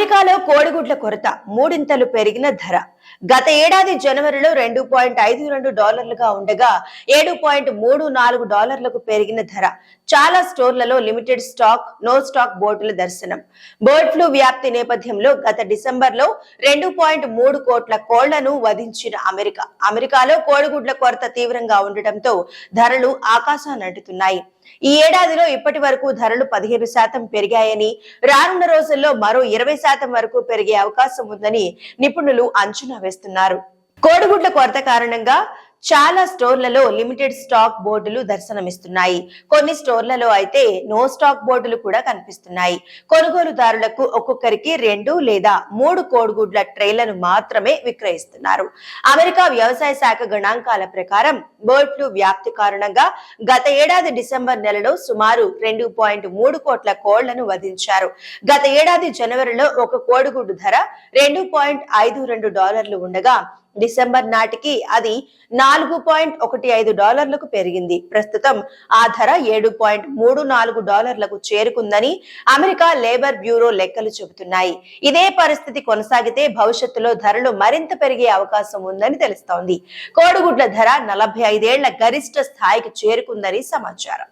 అమెరికాలో కోడిగుడ్ల కొరత మూడింతలు పెరిగిన ధర. గత ఏడాది జనవరిలో $2.52 ఉండగా $7.34 పెరిగిన ధర. చాలా స్టోర్లలో లిమిటెడ్ స్టాక్, నో స్టాక్ బోర్డుల దర్శనం. బర్డ్ ఫ్లూ వ్యాప్తి నేపథ్యంలో గత డిసెంబర్లో 2.3 కోట్ల కోళ్లను వధించిన అమెరికాలో కోడిగుడ్ల కొరత తీవ్రంగా ఉండటంతో ధరలు ఆకాశానంటుతున్నాయి. ఈ ఏడాదిలో ఇప్పటి వరకు ధరలు 15% పెరిగాయని, రానున్న రోజుల్లో మరో 20% వరకు పెరిగే అవకాశం ఉందని నిపుణులు అంచనా వేస్తున్నారు. కోడిగుడ్ల కొరత కారణంగా చాలా స్టోర్లలో లిమిటెడ్ స్టాక్ బోర్డులు దర్శనమిస్తున్నాయి. కొన్ని స్టోర్లలో అయితే నో స్టాక్ బోర్డులు కూడా కనిపిస్తున్నాయి. కొనుగోలుదారులకు ఒక్కొక్కరికి 2 లేదా 3 కోడిగుడ్ల ట్రేలను మాత్రమే విక్రయిస్తున్నారు. అమెరికా వ్యవసాయ శాఖ గణాంకాల ప్రకారం బర్డ్ ఫ్లూ వ్యాప్తి కారణంగా గత ఏడాది డిసెంబర్ నెలలో సుమారు 2.3 కోట్ల కోళ్లను వధించారు. గత ఏడాది జనవరిలో ఒక కోడిగుడ్డు ధర $2.52 ఉండగా డిసెంబర్ నాటికి అది $4.15 పెరిగింది. ప్రస్తుతం ఆ ధర $7.34 చేరుకుందని అమెరికా లేబర్ బ్యూరో లెక్కలు చెబుతున్నాయి. ఇదే పరిస్థితి కొనసాగితే భవిష్యత్తులో ధరలు మరింత పెరిగే అవకాశం ఉందని తెలుస్తోంది. కోడిగుడ్ల ధర 45 ఏళ్ల గరిష్ట స్థాయికి చేరుకుందని సమాచారం.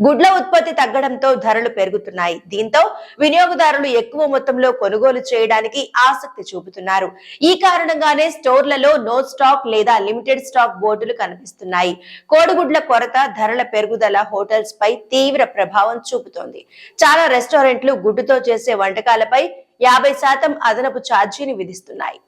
గుడ్ల ఉత్పత్తి తగ్గడంతో ధరలు పెరుగుతున్నాయి. దీంతో వినియోగదారులు ఎక్కువ మొత్తంలో కొనుగోలు చేయడానికి ఆసక్తి చూపుతున్నారు. ఈ కారణంగానే స్టోర్లలో నో స్టాక్ లేదా లిమిటెడ్ స్టాక్ బోర్డులు కనిపిస్తున్నాయి. కోడిగుడ్ల కొరత, ధరల పెరుగుదల హోటల్స్ పై తీవ్ర ప్రభావం చూపుతోంది. చాలా రెస్టారెంట్లు గుడ్డుతో చేసే వంటకాలపై 50% అదనపు ఛార్జీని విధిస్తున్నాయి.